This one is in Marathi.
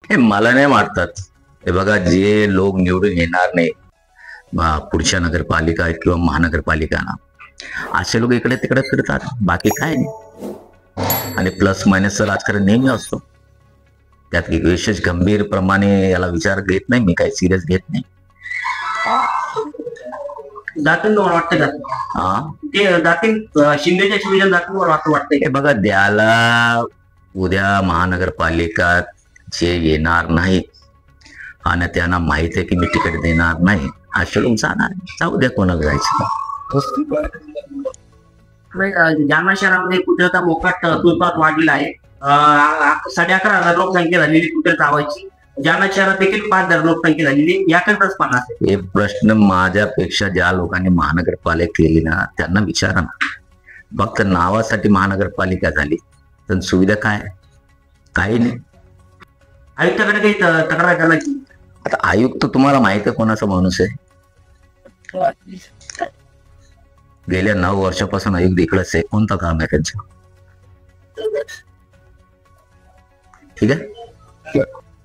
हे मला नाही वाटतात. हे बघा, जे लोक निवडून येणार नाही पुढच्या नगरपालिका किंवा महानगरपालिका ना, असे लोक इकडे तिकडे फिरतात, बाकी काय नाही. आणि प्लस मायनसचं राजकारण नेहमी असतो, त्यात विशेष गंभीर प्रमाणे याला विचार घेत नाही मी, काही सिरियस घेत नाही. जातील तुम्हाला वाटतं का? हा, ते जातील शिंदेच्या शिवजन जातील मला असं वाटतंय. हे बघा, द्याला उद्या महानगरपालिका जे येणार नाही आणि त्यांना माहित आहे की मी तिकीट देणार नाही, असे लोक जाणार. जाऊ द्या, कोणाला जायचं. जालना शहरामध्ये कुत्र्याचा मोकाट तुलपात वाढलेला आहे. 11,500 लोकसंख्या झालेली कुत्रे चावायची. जालना शहरात देखील 5,000 लोकसंख्या झालेली, याकडे पाहणार. हे प्रश्न माझ्यापेक्षा ज्या लोकांनी महानगरपालिका केली ना त्यांना विचारा ना. फक्त नावासाठी महानगरपालिका झाली, पण सुविधा काय? काही नाही. आयुक्ताकडे काही तक्रार करायची. आता आयुक्त तुम्हाला माहिती आहे कोणाचा माणूस आहे? गेल्या 9 वर्षापासून आयुक्त इकडेच आहे. कोणतं काम आहे त्यांचं? ठीक आहे.